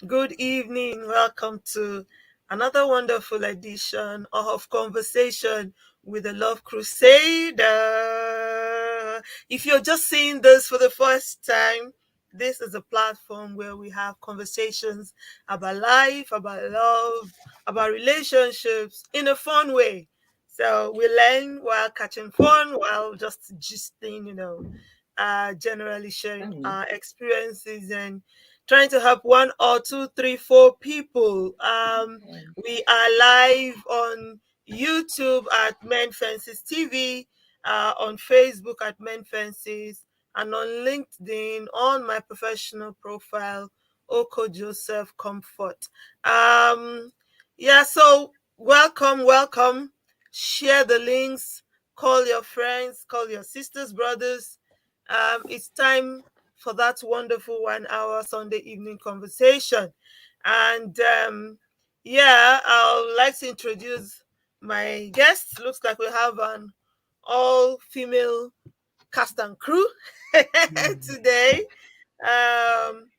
Good evening. Welcome to another wonderful edition of Conversation with the Love Crusader. If you're just seeing this for the first time, this is a platform where we have conversations about life, about love, about relationships in a fun way. So we learn while catching fun, while just gisting, generally sharing Funny. our experiences and trying to help one or two, three, four people. Yeah. We are live on YouTube at Men Fences TV, on Facebook at Men Fences, and on LinkedIn on my professional profile, Oko Joseph Comfort. So welcome, welcome. Share the links, call your friends, call your sisters, brothers. It's time for that wonderful 1 hour Sunday evening conversation. And I would like to introduce my guests. Looks like we have an all female cast and crew today. Um,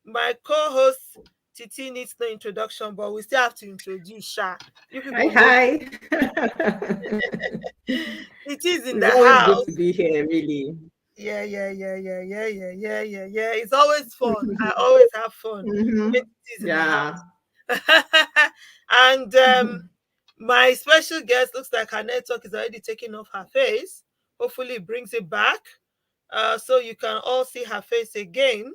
my co host Titi needs no introduction, but we still have to introduce Sha. You Hi, people know hi. it is in It's the always good to house. be here, really. Yeah. It's always fun. I always have fun when it is in the Yeah. house. And my special guest looks like her network is already taking off her face. Hopefully, it brings it back so you can all see her face again.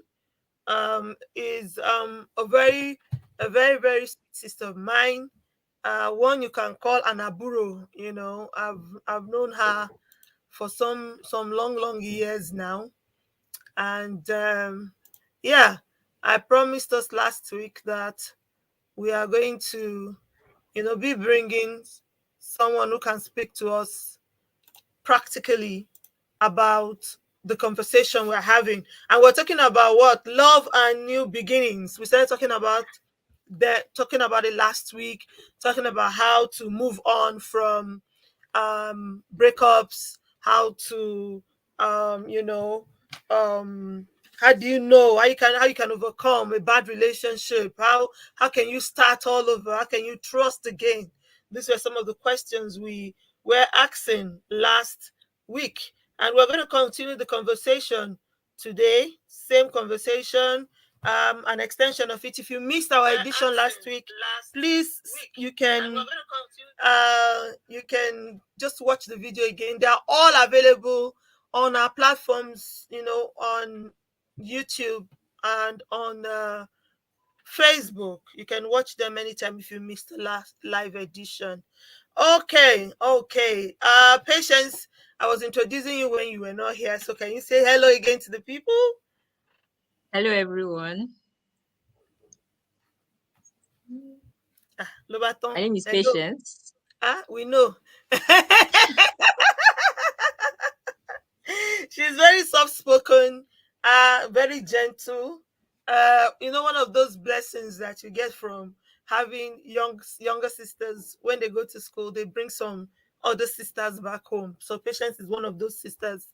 Is a very sweet sister of mine. One you can call an aburo. I've known her for some long years now, and yeah, I promised us last week that we are going to be bringing someone who can speak to us practically about the conversation we're having. And we're talking about what? Love and new beginnings. We started talking about it last week, talking about how to move on from breakups, how to um, you know, um how do you know how you can overcome a bad relationship? How can you start all over? How can you trust again? These were some of the questions we were asking last week. And we're going to continue the conversation today. Same conversation, an extension of it. If you missed our edition last week, please you can just watch the video again. They are all available on our platforms, on YouTube and on Facebook. You can watch them anytime if you missed the last live edition. Okay. Patience, I was introducing you when you were not here, so can you say hello again to the people? Hello, everyone. Lobaton, My name is hello. Patience. We know. She's very soft spoken, very gentle. One of those blessings that you get from having younger sisters. When they go to school, they bring some other sisters back home. So Patience is one of those sisters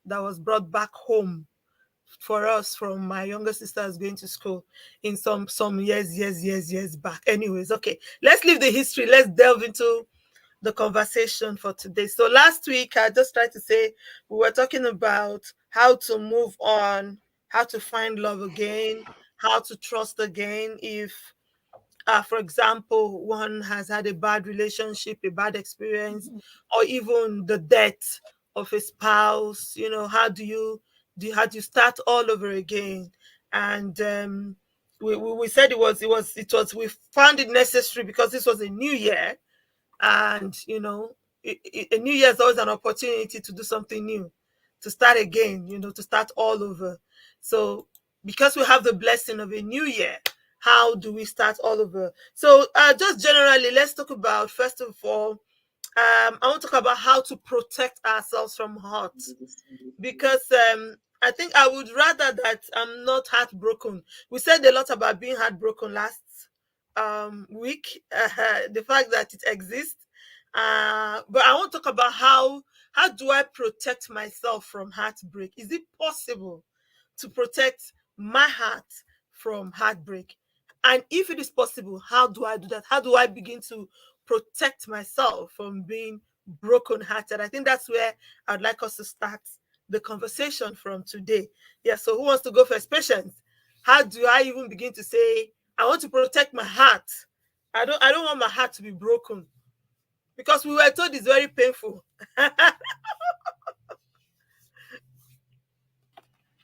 that was brought back home for us from my younger sisters going to school in some years back. Anyways, okay, let's leave the history. Let's delve into the conversation for today. So last week, I just tried to say we were talking about how to move on, how to find love again, how to trust again. If, for example, one has had a bad relationship, a bad experience, or even the death of a spouse, how do you start all over again? And we said it was we found it necessary because this was a new year, and a new year is always an opportunity to do something new, to start again, to start all over. So because we have the blessing of a new year, how do we start all over? So just generally, let's talk about, first of all, I want to talk about how to protect ourselves from hurt, because I think I would rather that I'm not heartbroken. We said a lot about being heartbroken last week, the fact that it exists. But I want to talk about how do I protect myself from heartbreak? Is it possible to protect my heart from heartbreak? And if it is possible, how do I do that? How do I begin to protect myself from being brokenhearted? I think that's where I'd like us to start the conversation from today. Yeah, so who wants to go first? Patience. How do I even begin to say I want to protect my heart? I don't want my heart to be broken because we were told it's very painful.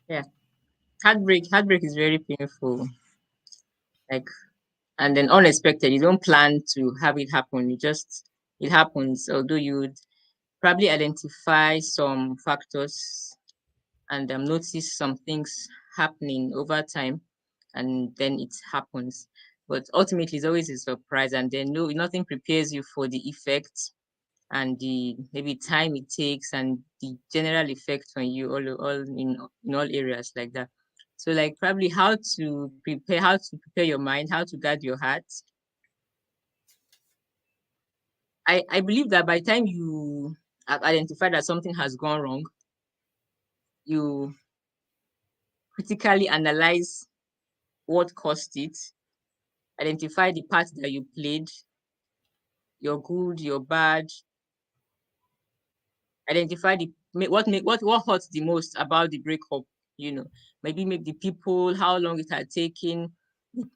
Yeah. Heartbreak is very painful. Like, and then unexpected. You don't plan to have it happen. It happens. Although you'd probably identify some factors and notice some things happening over time, and then it happens. But ultimately, it's always a surprise, and then nothing prepares you for the effects and the maybe time it takes and the general effect on you all in all areas like that. So like probably how to prepare your mind, how to guard your heart. I believe that by the time you have identified that something has gone wrong, you critically analyze what caused it, identify the part that you played, your good, your bad, identify what hurts the most about the breakup. You know, maybe the people, how long it had taken,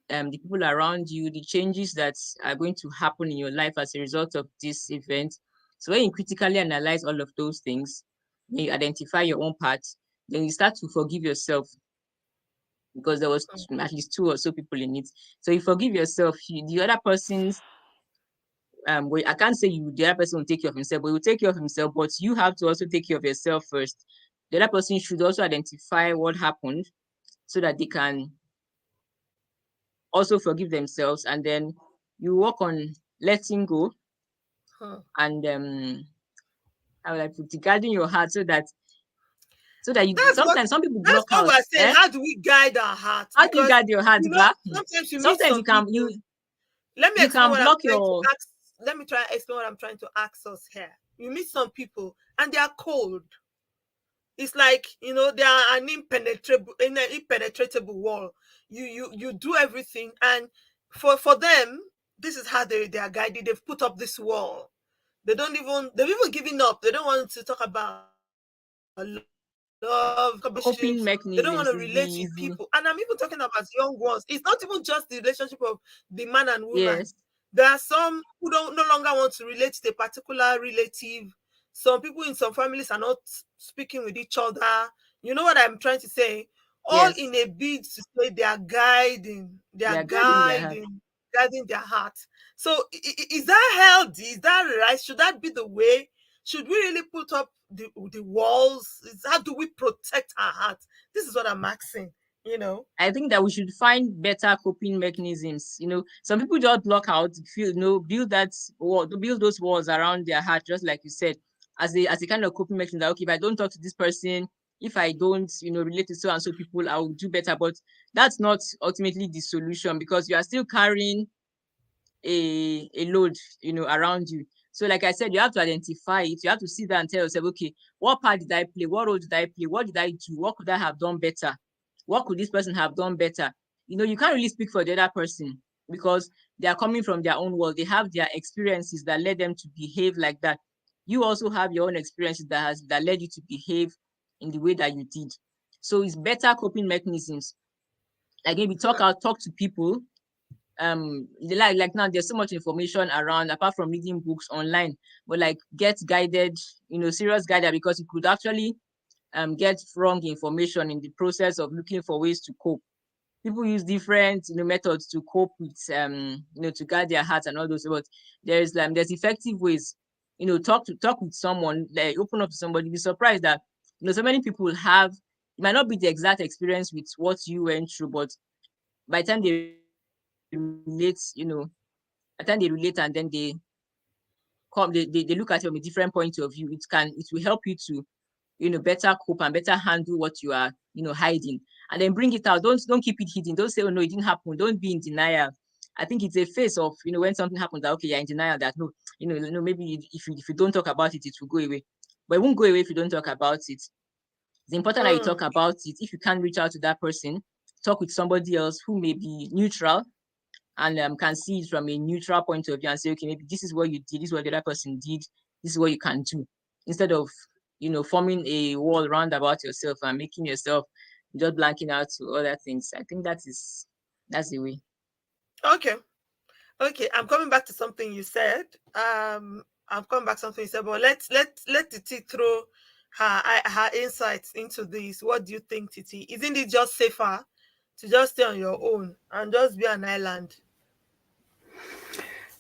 the people around you, the changes that are going to happen in your life as a result of this event. So when you critically analyze all of those things, when you identify your own parts, then you start to forgive yourself because there was at least two or so people in it. So you forgive yourself. The other person's well, I can't say the other person will take care of himself, but he will take care of himself. But you have to also take care of yourself first. The other person should also identify what happened so that they can also forgive themselves, and then you work on letting go and how will I put it, guarding your heart so that you That's what sometimes some people that's block what out. we're saying. How do we guide our hearts? How do you Because guard your heart, Bra? sometimes you meet Sometimes some people. Let me you explain can what I'm block trying to your ask. Let me try and explain what I'm trying to ask us here. You meet some people and they are cold. It's like they are an impenetrable wall. You do everything, and for them, this is how they are guided. They've put up this wall. They've even given up. They don't want to talk about love, coping relationships. They don't want mechanisms to is relate with people. And I'm even talking about young ones. It's not even just the relationship of the man and woman. yes. There are some who don't no longer want to relate to a particular relative. Some people in some families are not speaking with each other. You know what I'm trying to say? All Yes. in a bid to say they are guiding, They are guarding their heart. guiding their heart. So is that healthy? Is that right? Should that be the way? Should we really put up the walls? How do we protect our heart? This is what I'm asking. I think that we should find better coping mechanisms. Some people just block out, build those walls around their heart, just like you said, as a kind of coping mechanism. That okay, if I don't talk to this person, if I don't, relate to so and so people, I will do better. But that's not ultimately the solution because you are still carrying a load, around you. So, like I said, you have to identify it. You have to sit down and tell yourself, okay, what part did I play? What role did I play? What did I do? What could I have done better? What could this person have done better? You can't really speak for the other person because they are coming from their own world. They have their experiences that led them to behave like that. You also have your own experiences that led you to behave in the way that you did. So it's better coping mechanisms. Like maybe talk to people. Like now there's so much information around apart from reading books online, but like get guided, serious guided, because you could actually get wrong information in the process of looking for ways to cope. People use different methods to cope with to guard their hearts and all those, but there's effective ways. Talk with someone, like open up to somebody. Be surprised that so many people have, it might not be the exact experience with what you went through, but by the time they relate, by the time they relate and then they look at it from a different point of view, it will help you to better cope and better handle what you are hiding, and then bring it out. Don't keep it hidden. Don't say, oh no, it didn't happen. Don't be in denial. I think it's a phase of when something happens that okay, you're in denial, that no, maybe if you don't talk about it, it will go away. But it won't go away if you don't talk about it. It's important that you talk about it. If you can't reach out to that person, talk with somebody else who may be neutral, and can see it from a neutral point of view and say, okay, maybe this is what you did, this is what the other person did, this is what you can do, instead of forming a wall round about yourself and making yourself just blanking out to other things. I think that's the way. Okay. Okay, I'm coming back to something you said. I'm coming back to something you said, but let Titi throw her insights into this. What do you think, Titi? Isn't it just safer to just stay on your own and just be an island?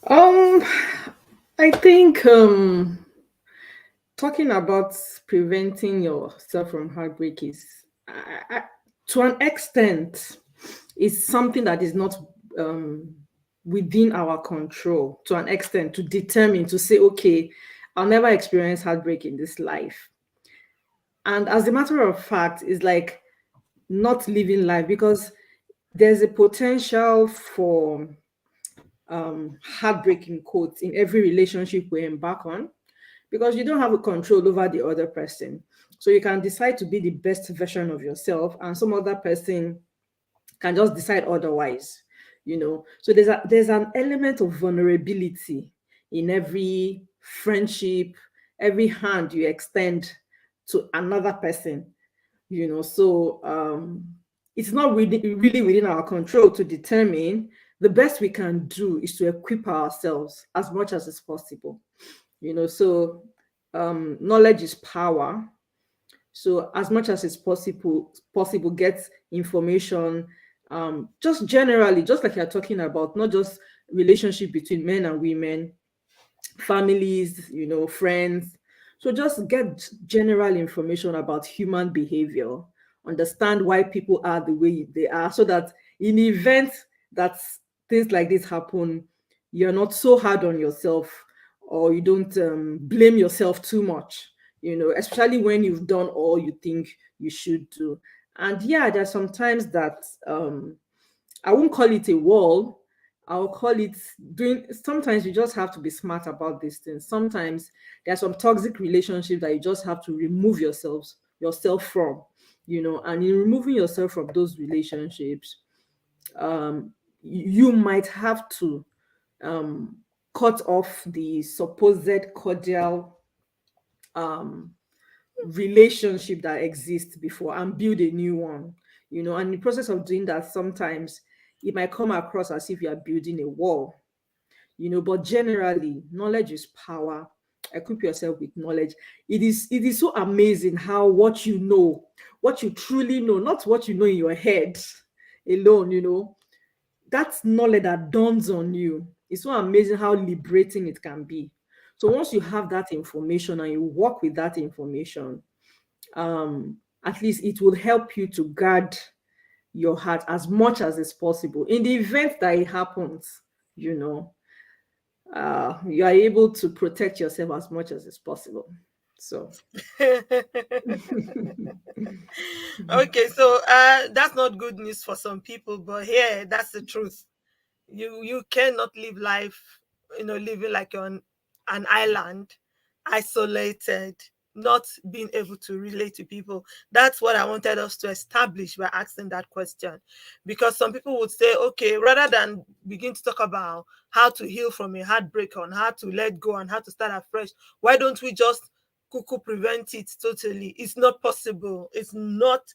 Um, I think talking about preventing yourself from heartbreak is, to an extent, is something that is not um, within our control. To an extent, to determine to say, okay, I'll never experience heartbreak in this life. And as a matter of fact, it's like not living life, because there's a potential for heartbreaking quotes in every relationship we embark on, because you don't have a control over the other person. So you can decide to be the best version of yourself, and some other person can just decide otherwise. So there's an element of vulnerability in every friendship, every hand you extend to another person. So it's not really within our control to determine. The best we can do is to equip ourselves as much as is possible. So knowledge is power. So as much as it's possible, get information, just generally, just like you're talking about, not just relationship between men and women, families, friends. So just get general information about human behavior, understand why people are the way they are, so that in the event that things like this happen, you're not so hard on yourself, or you don't blame yourself too much, especially when you've done all you think you should do. And yeah, there's sometimes that I won't call it a wall. I'll call it doing. Sometimes you just have to be smart about these things. Sometimes there are some toxic relationships that you just have to remove yourself from. And in removing yourself from those relationships, you might have to um, cut off the supposed cordial um, relationship that exists before and build a new one. And in the process of doing that, sometimes it might come across as if you are building a wall. But generally, knowledge is power. Equip yourself with knowledge. It is so amazing how what you truly know, not what you know in your head alone, that's knowledge that dawns on you. It's so amazing how liberating it can be. So once you have that information and you work with that information, at least it will help you to guard your heart as much as is possible. In the event that it happens, you are able to protect yourself as much as is possible. So Okay, so that's not good news for some people, but here that's the truth. You cannot live life, living like you're on an island, isolated, not being able to relate to people. That's what I wanted us to establish by asking that question. Because some people would say, okay, rather than begin to talk about how to heal from a heartbreak, on how to let go and how to start afresh, why don't we just cuckoo prevent it totally? It's not possible. It's not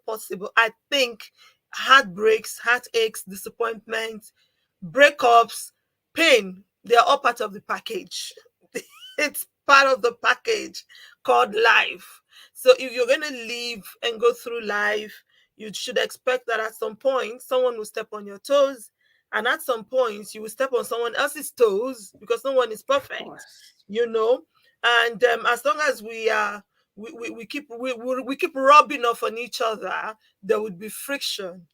possible. I think heartbreaks, heartaches, disappointments, breakups, pain, they're all part of the package. It's part of the package called life. So if you're going to live and go through life, you should expect that at some point someone will step on your toes, and at some point you will step on someone else's toes, because no one is of perfect, course. you know. And as long as we keep rubbing off on each other, there would be friction.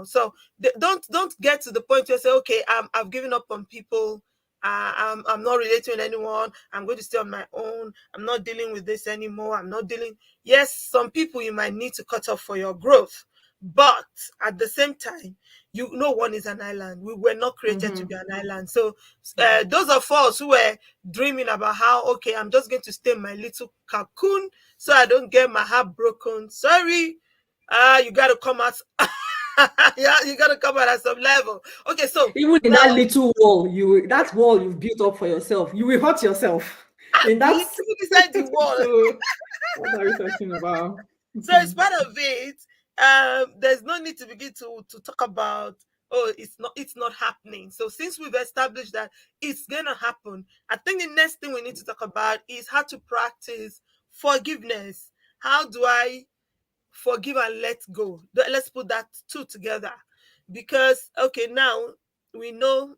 So don't get to the point where you say, okay, I've given up on people. I'm not relating with anyone. I'm going to stay on my own. I'm not dealing with this anymore. I'm not dealing. Yes, some people you might need to cut off for your growth, but at the same time, one is an island. We were not created to Mm-hmm. be an island. So those of us who were dreaming about how, okay, I'm just going to stay in my little cocoon so I don't get my heart broken. Sorry, you got to come out. Yeah, you gotta come out at some level. Okay, so Even in that now little wall, that wall you've built up for yourself, you will hurt yourself. In you that. live inside the wall. So what are we talking about? So it's part of it. There's no need to begin to talk about, oh, it's not happening. So since we've established that it's gonna happen, I think the next thing we need to talk about is how to practice forgiveness. How do I forgive and let go? Let's put that two together. Because okay, now we know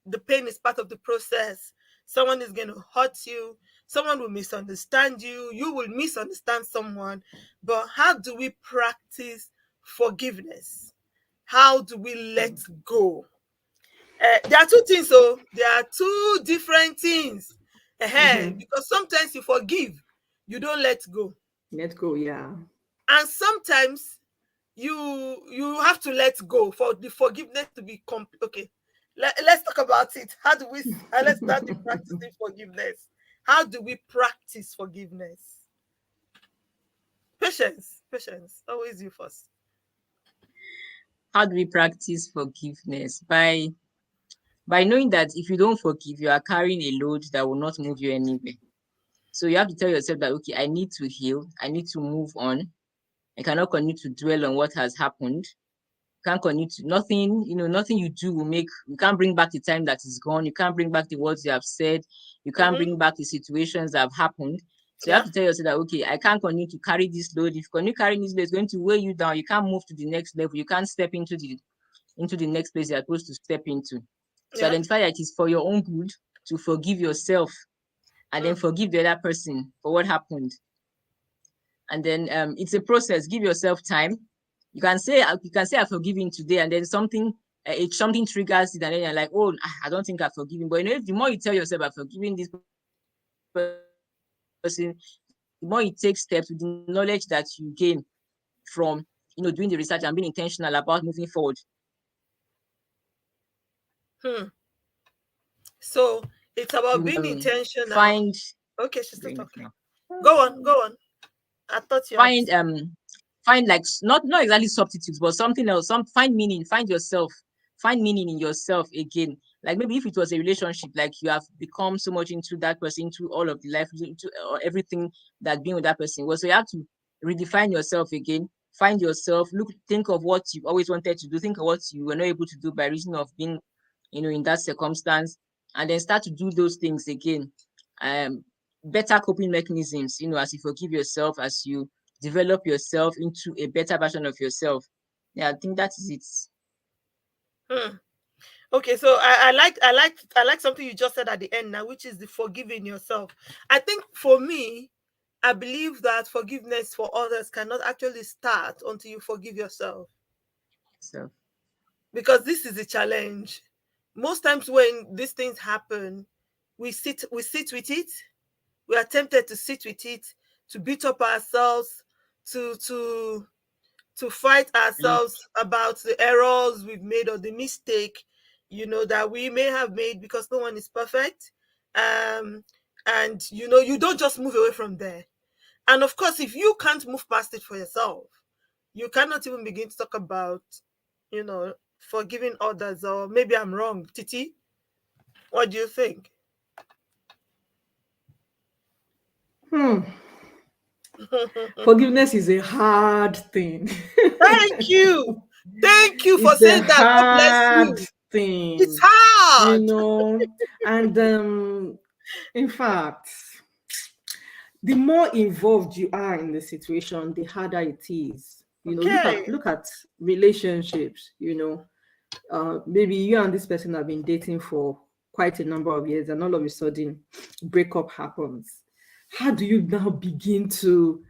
the pain is part of the process. Someone is going to hurt you, someone will misunderstand you, you will misunderstand someone. But how do we practice forgiveness? How do we let go? There are two things, so there are two different things. Mhm. Because sometimes you forgive, you don't let go. Let go, yeah. And sometimes you have to let go for the forgiveness to be complete. Okay, let's talk about it. How do we let's start the practicing forgiveness. How do we practice forgiveness? Patience, always you first. How do we practice forgiveness? By knowing that if you don't forgive, you are carrying a load that will not move you anywhere. So you have to tell yourself that, okay, I need to heal, I need to move on. I cannot continue to dwell on what has happened. Can't continue to nothing, nothing you do will make, you can't bring back the time that is gone, you can't bring back the words you have said, you can't Mm-hmm. bring back the situations that have happened. So you have Yeah. to tell yourself that, okay, I can't continue to carry this load. If you continue carrying this load, it's going to weigh you down. You can't move to the next level. You can't step into the next place you're supposed to step into. So Yeah. identify that it is for your own good to forgive yourself and then Mm. forgive the other person for what happened. And then it's a process. Give yourself time. You can say I've forgiven today, and then something triggers it, and then you're like, oh, I don't think I've forgiven. But if the more you tell yourself I've forgiven this person, the more you take steps with the knowledge that you gain from doing the research and being intentional about moving forward. Hmm. So it's about You being intentional. find Okay, she's still bring it talking. now. Go on. I thought you had. Find like not exactly substitutes, but something else. Find meaning, find yourself, find meaning in yourself again. Like maybe if it was a relationship, like you have become so much into that person, into all of the life, into everything that being with that person was. So you have to redefine yourself again. Find yourself. Think of what you've always wanted to do. Think of what you were not able to do by reason of being, in that circumstance, and then start to do those things again. Better coping mechanisms, as you forgive yourself, as you develop yourself into a better version of yourself. Yeah, I think that is it. Hmm. Okay, so I like something you just said at the end now, which is the forgiving yourself. I think for me, I believe that forgiveness for others cannot actually start until you forgive yourself, So because this is a challenge. Most times when these things happen, we sit with it. We are tempted to sit with it, to beat up ourselves, to to fight really, ourselves about the errors we've made or the mistake, that we may have made, because no one is perfect. And you don't just move away from there. And of course, if you can't move past it for yourself, you cannot even begin to talk about, forgiving others. Or maybe I'm wrong. Titi, what do you think? Hmm. Forgiveness is a hard thing. Thank you. Thank you for It's a saying that. God bless hard you. It's thing, you hard. know. And in fact, the more involved you are in the situation, the harder it is. Look Okay. at relationships. Maybe you and this person have been dating for quite a number of years, and all of a sudden, breakup happens. How do you now begin to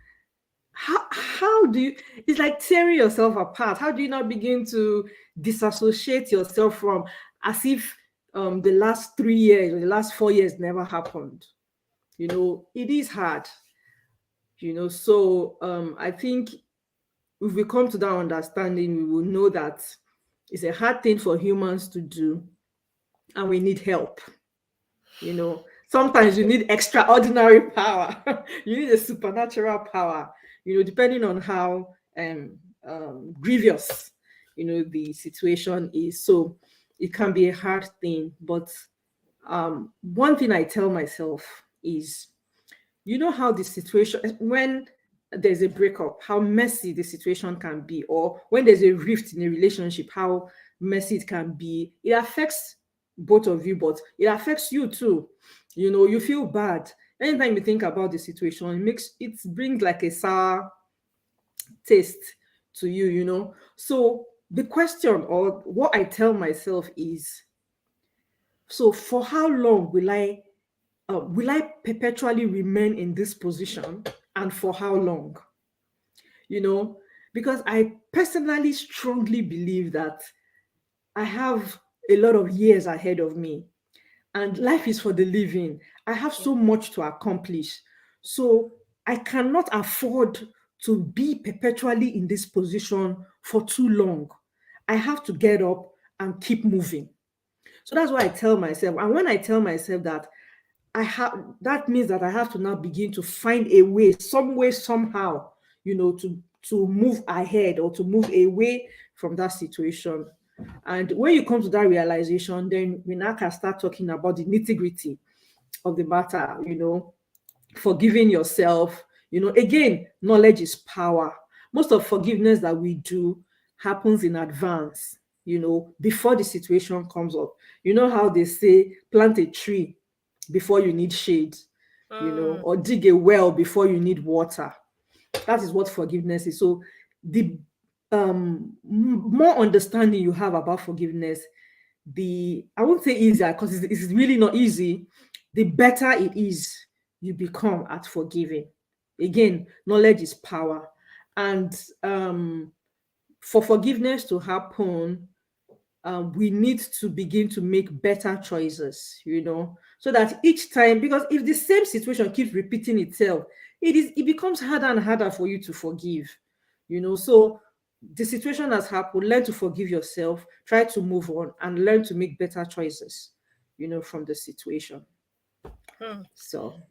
how do you, it's like tearing yourself apart. How do you not begin to disassociate yourself from, as if the last 3 years or the last 4 years never happened? It is hard. So I think if we come to that understanding, we will know that it's a hard thing for humans to do, and we need help. Sometimes you need extraordinary power. You need a supernatural power, depending on how grievous the situation is. So it can be a hard thing. But one thing I tell myself is, how the situation, when there's a breakup, how messy the situation can be, or when there's a rift in a relationship, how messy it can be. It affects both of you, but it affects you too. You feel bad anytime you think about the situation. It brings like a sour taste to you. So the question, or what I tell myself is, so for how long will I perpetually remain in this position, and for how long? Because I personally strongly believe that I have a lot of years ahead of me, and life is for the living. I have so much to accomplish. So I cannot afford to be perpetually in this position for too long. I have to get up and keep moving. So that's what I tell myself. And when I tell myself that, that means that I have to now begin to find a way, some way, somehow, to move ahead, or to move away from that situation. And when you come to that realization, then we now can start talking about the nitty-gritty of the matter, forgiving yourself. Again, knowledge is power. Most of forgiveness that we do happens in advance, before the situation comes up. You know how they say, plant a tree before you need shade, or dig a well before you need water. That is what forgiveness is. So the more understanding you have about forgiveness, I won't say easier, because it's really not easy, the better it is you become at forgiving. Again, knowledge is power. And for forgiveness to happen, we need to begin to make better choices, so that each time, because if the same situation keeps repeating itself, it becomes harder and harder for you to forgive. So the situation has happened, learn to forgive yourself, try to move on, and learn to make better choices, from the situation. So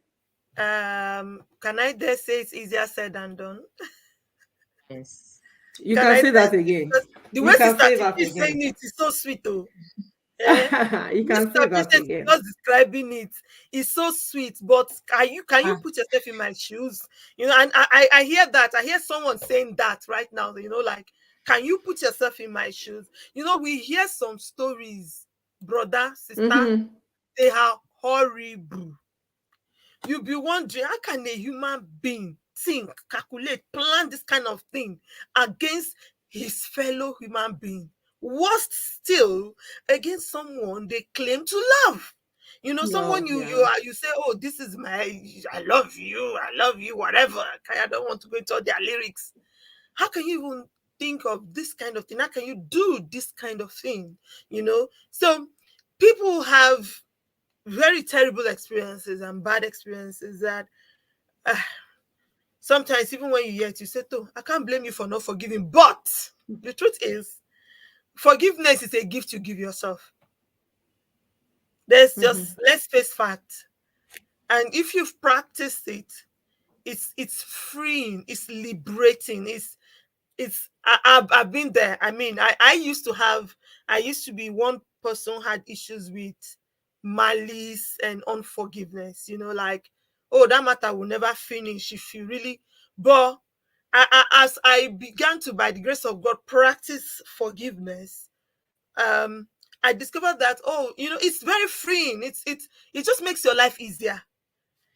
Can I dare say it's easier said than done? Yes. you Can can I say dare that again. because the You way can Sister say Titi that is saying again. it is so sweet, though. Eh? You can Sister say that Patience is again. just describing it. It's so sweet, but can you Ah, put yourself in my shoes? And I hear that. I hear someone saying that right now. Like, can you put yourself in my shoes? We hear some stories, brother, sister. Mm-hmm. They are horrible. You'll be wondering, how can a human being think, calculate, plan this kind of thing against his fellow human being? Worst still, against someone they claim to love. Someone Love, yeah. you say, oh, this is I love you, whatever. I don't want to go into all their lyrics. How can you even think of this kind of thing? How can you do this kind of thing? So people have very terrible experiences and bad experiences that uh, sometimes even when you hear it, you say, "Oh, I can't blame you for not forgiving." But the truth is, forgiveness is a gift you give yourself. Mm-hmm. Let's face facts. And if you've practiced it, it's freeing, it's liberating, I've been there. I mean, I used to be one person who had issues with malice and unforgiveness, like, oh, that matter will never finish if you really. But as I began to, by the grace of God, practice forgiveness, um I discovered that, oh, it's very freeing. It just makes your life easier.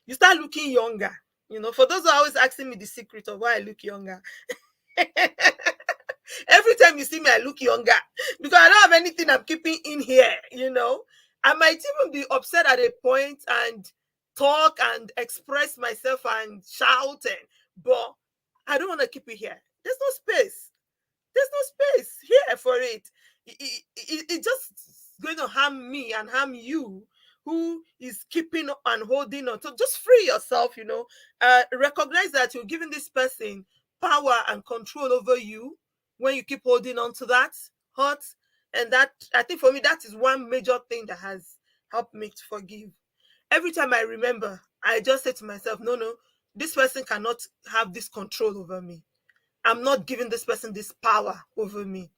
You start looking younger. For those who are always asking me the secret of why I look younger. Every time you see me, I look younger because I don't have anything I'm keeping in here. I might even be upset at a point and talk and express myself and shout, but I don't want to keep it here. There's no space. There's no space here for it. It just going to harm me and harm you, who is keeping and holding on. So just free yourself. Recognize that you're giving this person power and control over you when you keep holding on to that hurt. And that, I think, for me, that is one major thing that has helped me to forgive. Every time I remember, I just say to myself, no, no, this person cannot have this control over me. I'm not giving this person this power over me.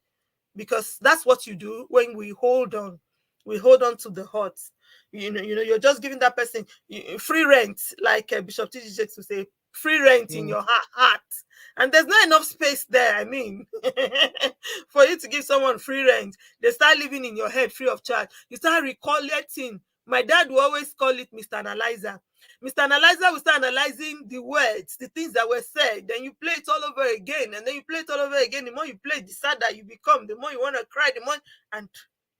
because that's what you do when we hold on. We hold on to the hurt. You're just giving that person free rent, like Bishop T.D. Jakes would say, free rent in your heart. And there's not enough space there. I mean, for you to give someone free rent, they start living in your head free of charge. You start recollecting. My dad will always call it Mr. Analyzer. Mr. Analyzer will start analyzing the words, the things that were said. Then you play it all over again, and then you play it all over again. The more you play, the sadder you become. The more you want to cry, the more. And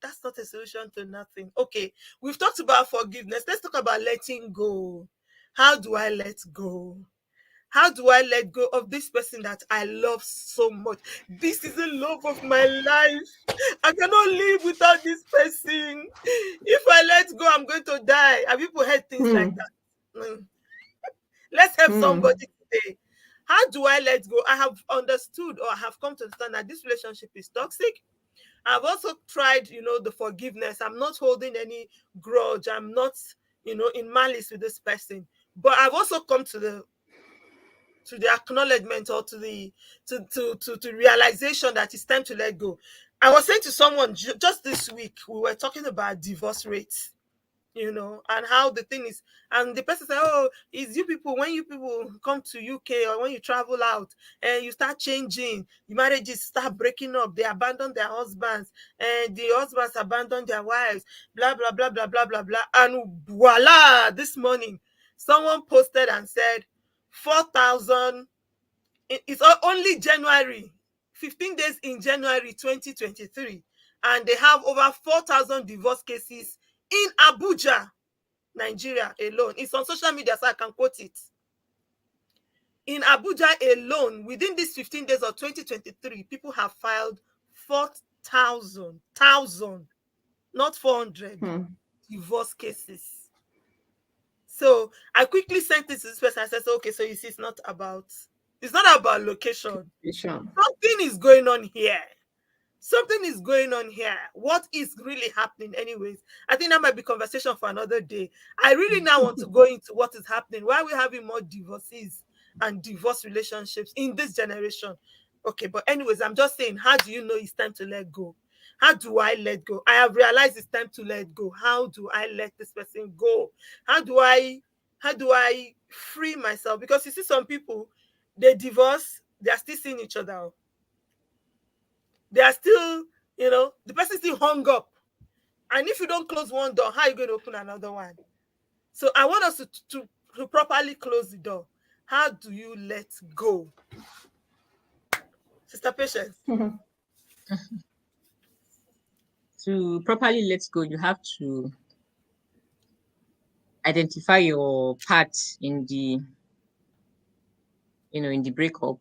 that's not a solution to nothing. Okay, we've talked about forgiveness. Let's talk about letting go. How do I let go? How do I let go of this person that I love so much? This is the love of my life. I cannot live without this person. If I let go, I'm going to die. Have people heard things like that? Let's help somebody today. How do I let go? I have understood, or I have come to understand that this relationship is toxic. I've also tried, the forgiveness. I'm not holding any grudge. I'm not, in malice with this person. But I've also come to the acknowledgement, or to the realization that it's time to let go. I was saying to someone just this week, we were talking about divorce rates, and how the thing is, and the person said, oh, it's you people, when you people come to UK or when you travel out and you start changing, the marriages start breaking up, they abandon their husbands, and the husbands abandon their wives, blah blah blah blah blah blah blah. And voila, this morning someone posted and said 4,000, it's only January, 15 days in January 2023, and they have over 4,000 divorce cases in Abuja, Nigeria alone. It's on social media, so I can quote it. In Abuja alone, within these 15 days of 2023, people have filed 4,000, not 400 divorce cases. So I quickly sent this to this person. I said, okay, so you see, it's not about location. Something is going on here. Something is going on here. What is really happening anyways? I think that might be conversation for another day. I really now want to go into what is happening. Why are we having more divorces and divorce relationships in this generation? Okay, but anyways, I'm just saying, how do you know it's time to let go? How do I let go? I have realized it's time to let go. How do I let this person go? How do I free myself? Because you see some people, they divorce, they are still seeing each other. They are still, the person still hung up. And if you don't close one door, how are you going to open another one? So I want us to properly close the door. How do you let go? Sister Patience. To properly let go, you have to identify your part in the, in the breakup.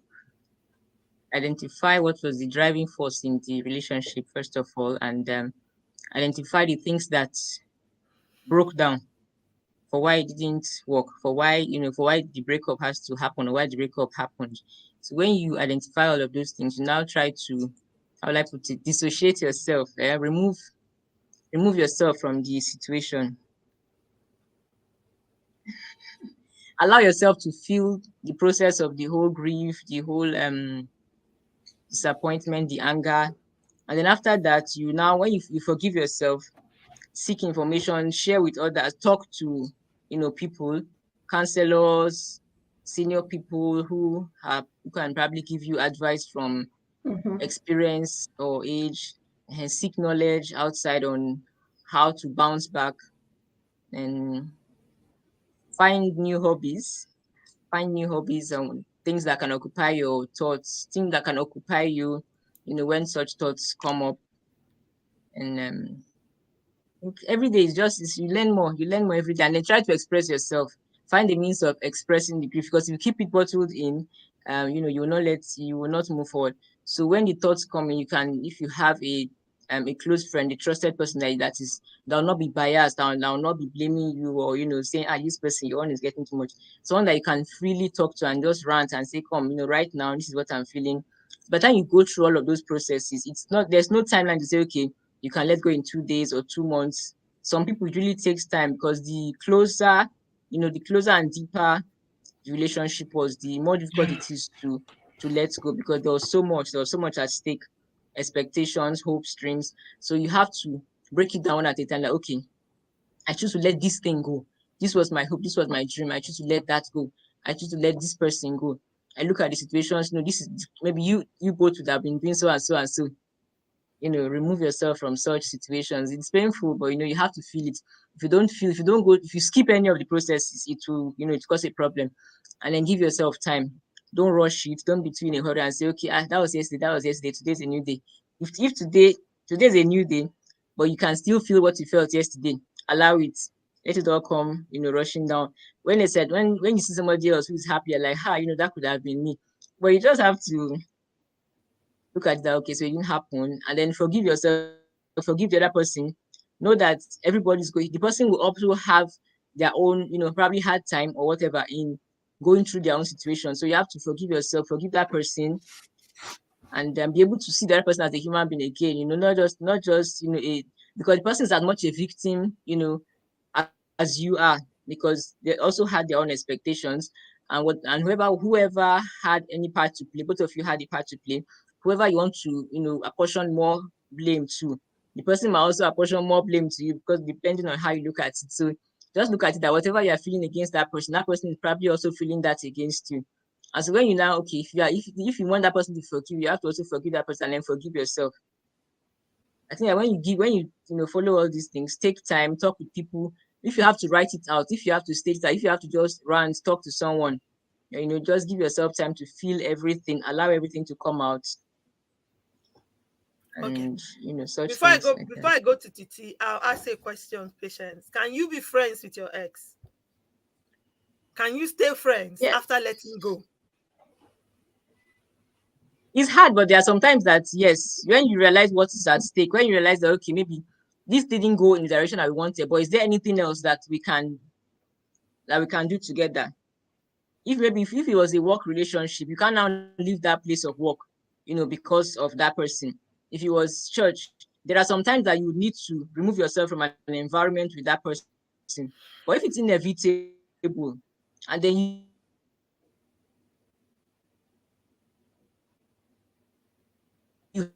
Identify what was the driving force in the relationship, first of all, and identify the things that broke down, for why it didn't work, for why the breakup has to happen, or why the breakup happened. So when you identify all of those things, you now try to, how would I put it, dissociate yourself, remove yourself from the situation. Allow yourself to feel the process of the whole grief, the whole disappointment, the anger. And then after that, when you forgive yourself, seek information, share with others, talk to, people, counselors, senior people who can probably give you advice from experience or age, and seek knowledge outside on how to bounce back, and find new hobbies and things that can occupy your thoughts, things that can occupy you, when such thoughts come up. And every day is you learn more every day, and then try to express yourself. Find a means of expressing the grief, because if you keep it bottled in, you will not move forward. So when the thoughts come in, you can, if you have a close friend, a trusted person that will not be biased, that will not be blaming you, or saying, this person, your own is getting too much. Someone that you can freely talk to and just rant and say, come, right now, this is what I'm feeling. By the time you go through all of those processes, there's no timeline to say, okay, you can let go in 2 days or 2 months. Some people, it really takes time, because the closer and deeper the relationship was, the more difficult it is to let go, because there was so much at stake. expectations, hopes, dreams. So you have to break it down at a time. Like, okay, I choose to let this thing go. This was my hope. This was my dream. I choose to let that go. I choose to let this person go. I look at the situations. This is maybe you both would have been doing so and so and so. Remove yourself from such situations. It's painful, but you have to feel it. If you don't go, if you skip any of the processes, it will, it cause a problem. And then give yourself time. Don't rush it. Don't be too in a hurry and say, okay, that was yesterday, that was yesterday. Today's a new day. If today's a new day, but you can still feel what you felt yesterday, allow it. Let it all come, rushing down. When when you see somebody else who's happy, you're like, that could have been me. But you just have to look at that, okay, so it didn't happen, and then forgive yourself, forgive the other person. Know that everybody's going, the person will also have their own, probably hard time or whatever in going through their own situation. So you have to forgive yourself, forgive that person, and be able to see that person as a human being again, not just, because the person is as much a victim, as you are, because they also had their own expectations. And whoever had any part to play, both of you had a part to play. Whoever you want to, apportion more blame to, the person might also apportion more blame to you, because depending on how you look at it. So just look at it that whatever you are feeling against that person is probably also feeling that against you. And so when you now, okay, if you want that person to forgive you, have to also forgive that person and then forgive yourself. I think that when you follow all these things, take time, talk with people. If you have to write it out, if you have to state that, if you have to just run, talk to someone, just give yourself time to feel everything, allow everything to come out, Okay. and such Before I things go, like before that. I go to Titi, I'll ask a question, Patience. Can you be friends with your ex? Can you stay friends Yeah, after letting go? it's hard, but there are sometimes that yes, when you realize what is at stake, when you realize that okay, maybe this didn't go in the direction I wanted, but is there anything else that we can do together? If it was a work relationship, you can't now leave that place of work, because of that person. If it was church, there are some times that you need to remove yourself from an environment with that person. But if it's inevitable, and then you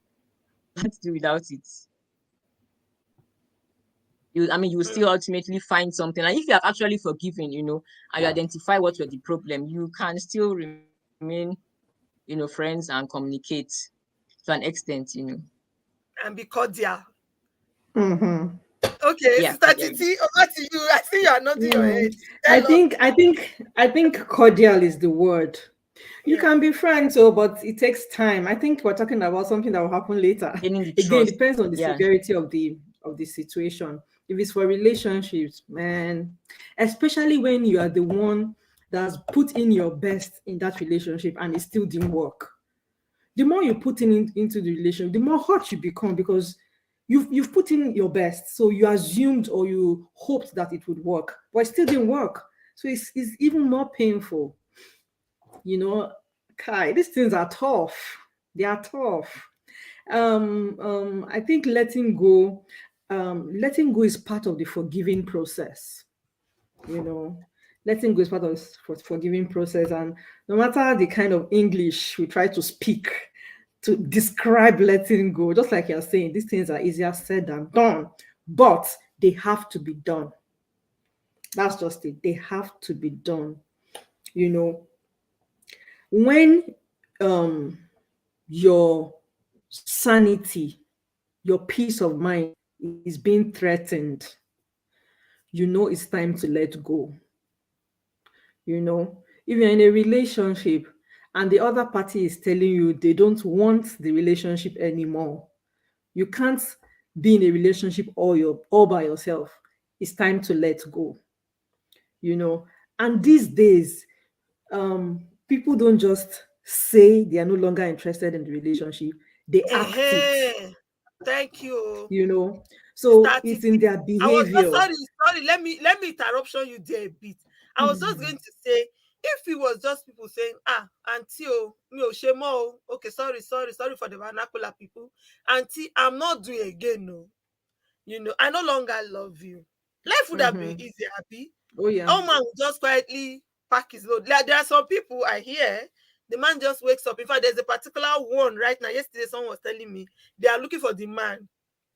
have to do without it, you will still Mm, ultimately find something. And if you have actually forgiven, and you identify what were the problem, you can still remain, friends and communicate to an extent. and be cordial. Mm-hmm. Okay, Yeah, Sister cordially. Titi, over to you. I see you are nodding your Mm. head. I Tell us. think I think I think cordial is the word. You Yeah. can be friends, oh, but it takes time. I think we're talking about something that will happen later. Gaining the Again, it trust. depends on the Yeah. severity of the situation. If it's for relationships, man, especially when you are the one that's put in your best in that relationship and it still didn't work. The more you put into the relationship, the more hurt you become because you've put in your best. So you assumed or you hoped that it would work, but it still didn't work. So it's even more painful. You know, Kai, these things are tough. They are tough. I think letting go is part of the forgiving process. You know, letting go is part of forgiving process, and no matter the kind of English we try to speak to describe letting go, just like you're saying, these things are easier said than done, but they have to be done. That's just it. They have to be done. You know, when um your sanity, your peace of mind is being threatened, it's time to let go. If you're in a relationship and the other party is telling you they don't want the relationship anymore, you can't be in a relationship all by yourself. It's time to let go. you know and these days, people don't just say they are no longer interested in the relationship, they act it. Hey, thank you, you know so Sister it's in Titi. their I was just behavior. sorry. Let me interruption you there a bit. I was just going to say, if it was just people saying, auntie, oh, me oh, shame, oh, okay, sorry for the vernacular people. Auntie, I'm not doing again, no. I no longer love you. Life would have been Mhm. easy, happy. Oh yeah. Oh man will just quietly pack his load. Like, there are some people I hear, The man just wakes up. In fact, there's a particular one right now. Yesterday, someone was telling me they are looking for the man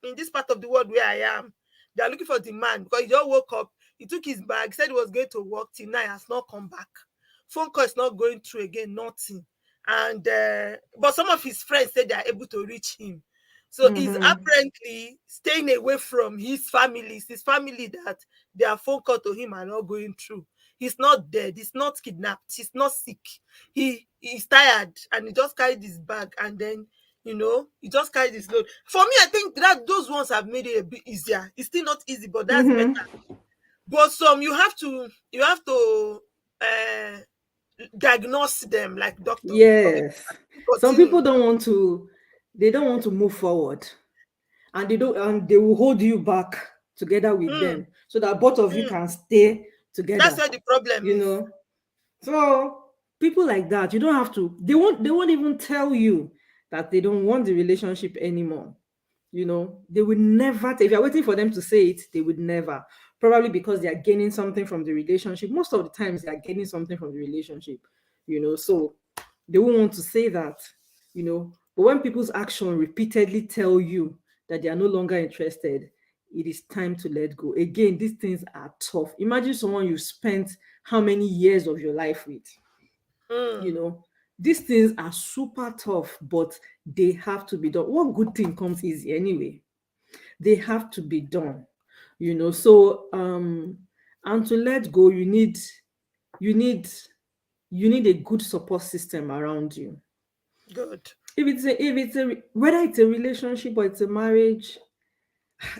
in this part of the world where I am. They are looking for the man because he just woke up. He took his bag, said he was going to work till 9, has not come back. Phone call is not going through again, nothing. And but some of his friends said they are able to reach him. So he's apparently staying away from his family that their phone call to him are not going through. He's not dead, he's not kidnapped, he's not sick. He's tired and he just carried his bag and then he just carried his load. For me, I think that those ones have made it a bit easier. It's still not easy, but that's better. But some you have to diagnose them like doctors. Yes. Some people don't want to move forward, and they will hold you back together with them so that both of you can stay together. That's where the problem is. So people like that, you don't have to, they won't even tell you that they don't want the relationship anymore. They would never, if you're waiting for them to say it, they would never. Probably because they are gaining something from the relationship. Most of the times they are gaining something from the relationship, so they won't want to say that, But when people's action repeatedly tell you that they are no longer interested, it is time to let go. Again, these things are tough. Imagine someone you spent how many years of your life with. These things are super tough, but they have to be done. What good thing comes easy anyway? They have to be done. So and to let go, you need a good support system around you. Good. Whether it's a relationship or it's a marriage,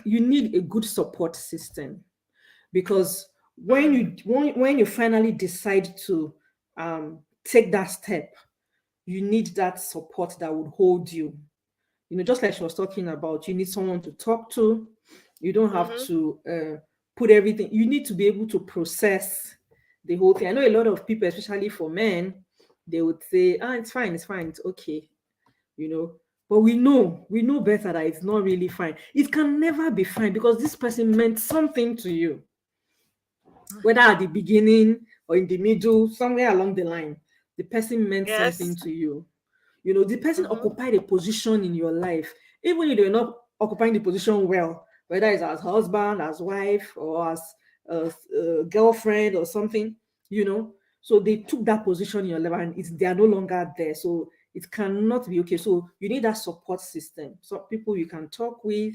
you need a good support system, because when you finally decide to take that step, you need that support that would hold you. Just like she was talking about, you need someone to talk to. You don't have to put everything. You need to be able to process the whole thing. I know a lot of people, especially for men, they would say, it's fine, it's okay. But we know better that it's not really fine. It can never be fine because this person meant something to you. Whether at the beginning or in the middle, somewhere along the line, the person meant something to you. The person occupied a position in your life, even if they're not occupying the position well, whether it's as husband, as wife, or as a girlfriend or something, So they took that position in your life and they are no longer there. So it cannot be okay. So you need that support system. Some people you can talk with,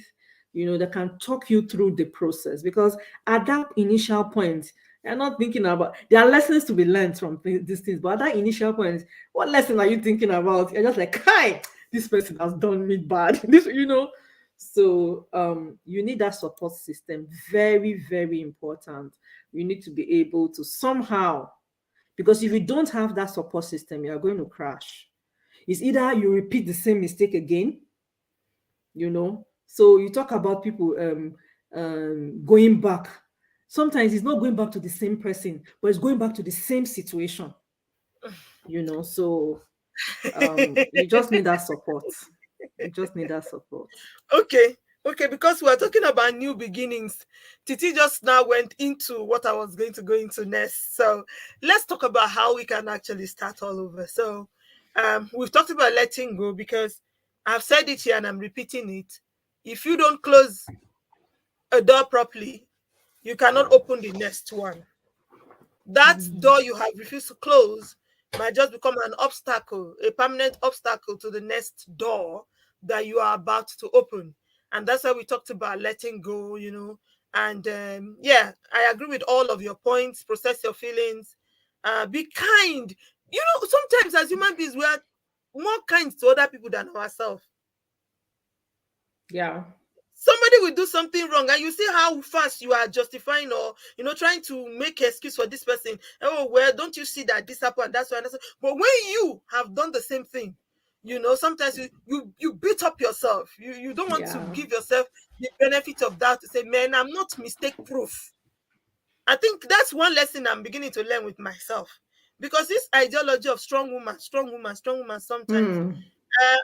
that can talk you through the process. Because at that initial point, you're not thinking about, there are lessons to be learned from these things. But at that initial point, what lesson are you thinking about? You're just like, hi, this person has done me bad. So you need that support system. Very, very important. You need to be able to somehow, because if you don't have that support system, you're going to crash. It's either you repeat the same mistake again, So you talk about people going back. Sometimes it's not going back to the same person, but it's going back to the same situation. So you just need that support. Okay, because we're talking about new beginnings. Titi just now went into what I was going to go into next. So let's talk about how we can actually start all over. So we've talked about letting go, because I've said it here and I'm repeating it. If you don't close a door properly, you cannot open the next one. That door you have refused to close might just become an obstacle, a permanent obstacle to the next door that you are about to open. And that's why we talked about letting go, And I agree with all of your points. Process your feelings. Be kind. Sometimes as human beings, we are more kind to other people than ourselves. Yeah. Somebody will do something wrong and you see how fast you are justifying or trying to make an excuse for this person. Oh, well, don't you see that this happened? That's why. But when you have done the same thing, sometimes you beat up yourself. You don't want to give yourself the benefit of doubt to say, man, I'm not mistake proof. I think that's one lesson I'm beginning to learn with myself, because this ideology of strong woman sometimes.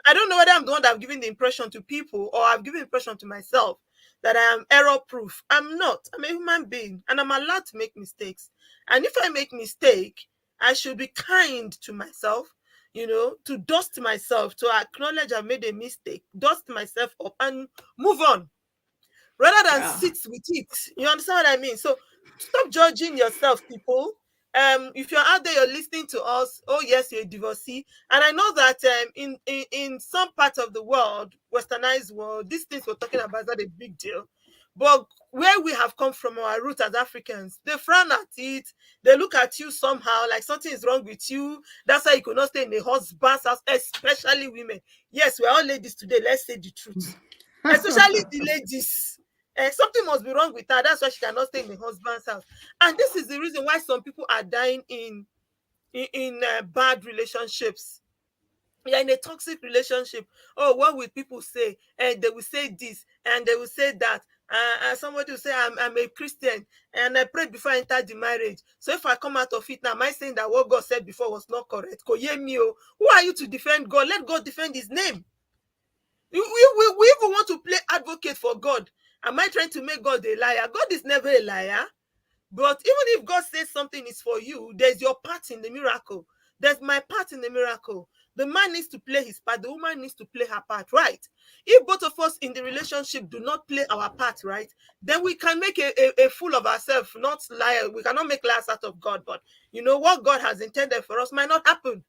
I don't know whether I'm the one that I've given the impression to people or I've given the impression to myself that I am error proof. I'm not. I'm a human being and I'm allowed to make mistakes. And if I make mistake, I should be kind to myself. to dust myself, to acknowledge I made a mistake, dust myself up and move on, rather than Yeah. sit with it. You understand what I mean? So stop judging yourself, people. If you're out there, you're listening to us. Oh yes, you're a divorcee, and I know that in some parts of the world, westernized world, these things we're talking about is not a big deal. But where we have come from, our roots as Africans, they frown at it. They look at you somehow like something is wrong with you. That's why you could not stay in a husband's house, especially women. Yes, we're all ladies today. Let's say the truth, especially the ladies. Something must be wrong with her. That's why she cannot stay in the husband's house. And this is the reason why some people are dying in bad relationships. You're in a toxic relationship. Oh, what will people say? And they will say this and they will say that. Somebody will say, I'm a Christian and I prayed before I entered the marriage. So if I come out of it now, am I saying that what God said before was not correct? Who are you to defend God? Let God defend his name. We even want to play advocate for God. Am I trying to make God a liar? God is never a liar. But even if God says something is for you, there's your part in the miracle. There's my part in the miracle. The man needs to play his part. The woman needs to play her part, right? If both of us in the relationship do not play our part, right, then we can make a fool of ourselves, not lie. We cannot make liars out of God. But what God has intended for us might not happen,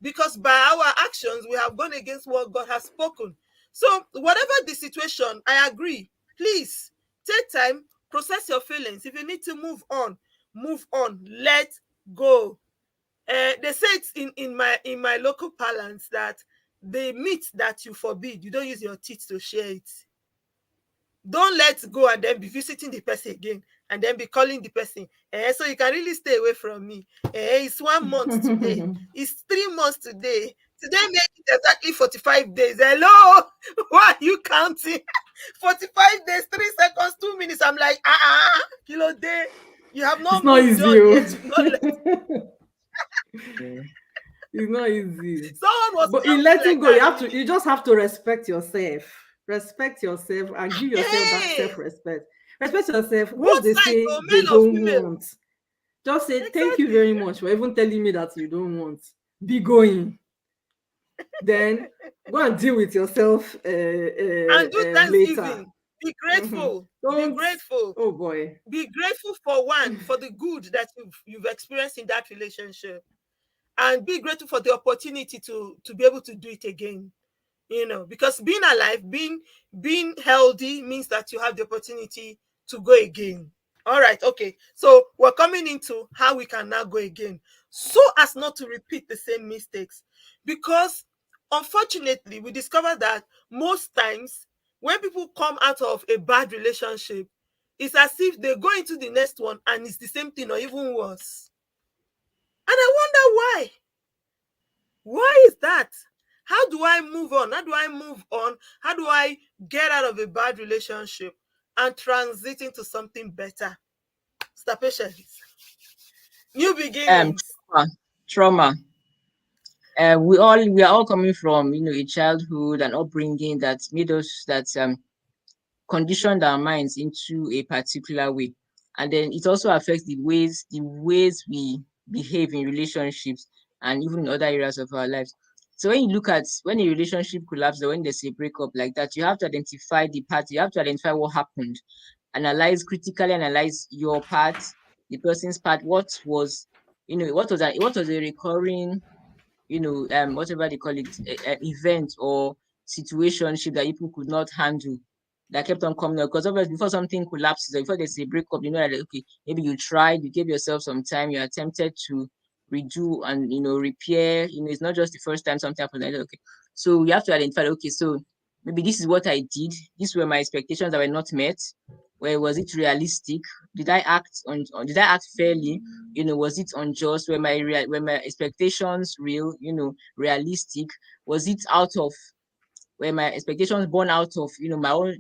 because by our actions, we have gone against what God has spoken. So whatever the situation, I agree. Please take time, process your feelings. If you need to move on, let go. They say it in my local parlance that the meat that you forbid, you don't use your teeth to share it. Don't let go and then be visiting the person again and then be calling the person. So you can really stay away from me. It's 1 month today. It's 3 months today. Today make it exactly 45 days. Hello? Why are you counting? 45 days, 3 seconds, 2 minutes. I'm like, kilo day. You have not It's not moved easy. on yet. You've not left. It's not easy. Someone was But in counting letting like go, that. you just have to respect yourself. Respect yourself and give yourself that Hey, self-respect. Respect yourself. Once both they sides, say or they male or don't female. want, just say thank you Exactly. very much for even telling me that you don't want. Be going. Then go and deal with yourself And do later. Thanksgiving. Be Mhm. grateful. Be Don't. grateful. Oh boy. Be grateful for for the good that you've experienced in that relationship, and be grateful for the opportunity to be able to do it again. Because being alive, being healthy means that you have the opportunity to go again. All right, okay. So we're coming into how we can now go again, so as not to repeat the same mistakes. Because unfortunately, we discover that most times when people come out of a bad relationship, it's as if they go into the next one and it's the same thing or even worse. And I wonder why. Why is that? How do I move on? How do I move on? How do I get out of a bad relationship and transit into something better? Stop patience. New beginnings. Trauma. Trauma. We are all coming from a childhood and upbringing that made us that conditioned our minds into a particular way, and then it also affects the ways we behave in relationships and even in other areas of our lives. So when you look at when a relationship collapses or when there's a breakup like that, you have to identify the part. You have to identify what happened, critically analyze your part, the person's part. What was a recurring, whatever they call it, event or situationship that people could not handle, that kept on coming up. Because obviously, before something collapses or before there's a breakup, you know that okay, maybe you tried, you gave yourself some time, you attempted to redo and repair. It's not just the first time something happened. Like, okay, so you have to identify. Okay, so maybe this is what I did. These were my expectations that were not met. Where was it realistic? Did I act fairly? Was it unjust? Were my expectations real? Realistic? Was it out of were my expectations born out of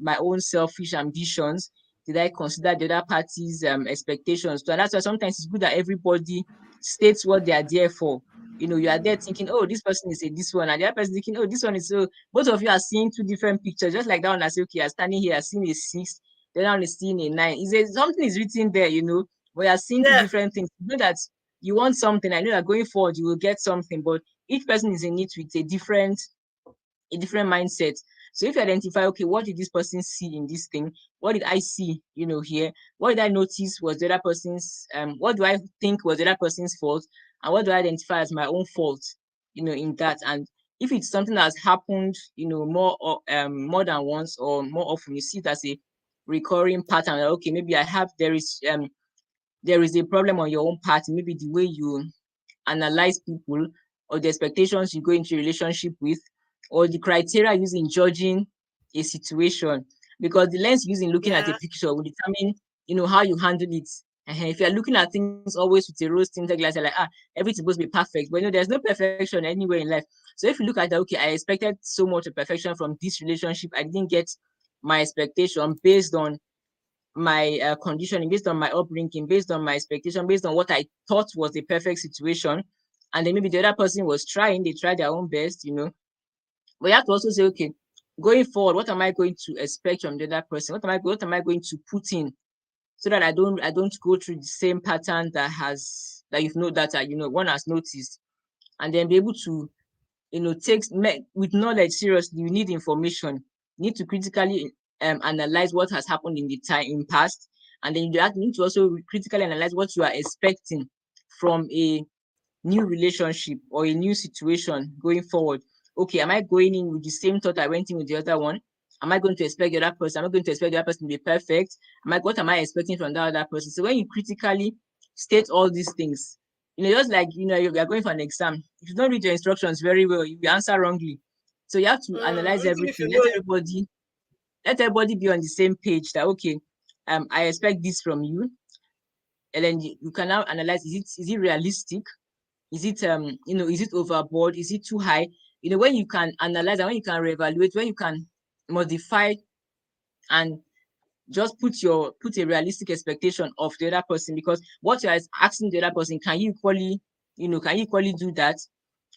my own selfish ambitions? Did I consider the other party's expectations? So that's why sometimes it's good that everybody states what they are there for. You are there thinking, oh, this person is a this one, and the other person thinking, oh, this one is so. Both of you are seeing two different pictures, just like that one. I say, okay, I'm standing here, I'm seeing a 6, the other one is seeing a 9. Something is written there, but you are seeing two Yeah. different things. You know that you want something. I know that going forward you will get something, but each person is in it with a different mindset. So if you identify, okay, what did this person see in this thing? What did I see, here? What did I notice was the other person's, what do I think was the other person's fault? And what do I identify as my own fault, in that? And if it's something that's happened, more than once or more often, you see it as a recurring pattern. Like, okay, maybe there is a problem on your own part, maybe the way you analyze people or the expectations you go into a relationship with or the criteria used in judging a situation, because the lens used in looking at a Yeah. picture will determine, how you handle it. If you're looking at things always with a rose tinted glass, you're like, everything's supposed to be perfect. But there's no perfection anywhere in life. So if you look at that, okay, I expected so much of perfection from this relationship. I didn't get my expectation based on my conditioning, based on my upbringing, based on my expectation, based on what I thought was the perfect situation. And then maybe the other person was trying, they tried their own best. But you have to also say, okay, going forward, what am I going to expect from the other person? What am I going to put in so that I don't go through the same pattern that one has noticed, and then be able to with knowledge seriously. You need information. You need to critically analyze what has happened in the time in past, and then you need to also critically analyze what you are expecting from a new relationship or a new situation going forward. Okay, am I going in with the same thought I went in with the other one? Am I going to expect the other person? Am I going to expect the other person to be perfect? What am I expecting from the other person? So when you critically state all these things, just like you're going for an exam. If you don't read your instructions very well, you will answer wrongly. So you have to analyze Even if everything. you know Let it. everybody be on the same page that okay, I expect this from you. And then you can now analyze, is it realistic? Is it overboard? Is it too high? When you can analyze and when you can reevaluate, when you can modify and just put a realistic expectation of the other person, because what you're asking the other person, can you equally do that?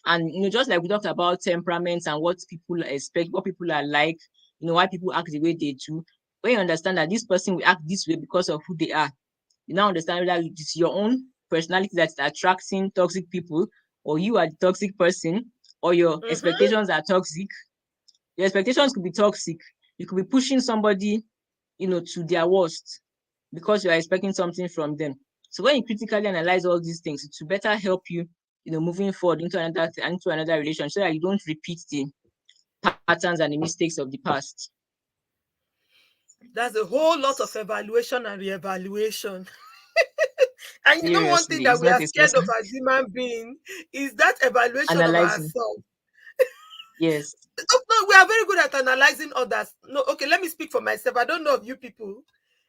And just like we talked about temperaments and what people expect, what people are like, why people act the way they do. When you understand that this person will act this way because of who they are, you now understand that it's your own personality that's attracting toxic people, or you are the toxic person, or your Mm-hmm. expectations are toxic. Your expectations could be toxic. You could be pushing somebody, to their worst because you are expecting something from them. So when you critically analyze all these things, it will better help you, moving forward into another relationship, so that you don't repeat the patterns and the mistakes of the past. That's a whole lot of evaluation and reevaluation. And one thing Seriously, that it's we not are a scared small of as human beings is that evaluation of analyzing. ourselves. Yes. Oh, no, we are very good at analyzing others. No, okay, let me speak for myself. I don't know of you people.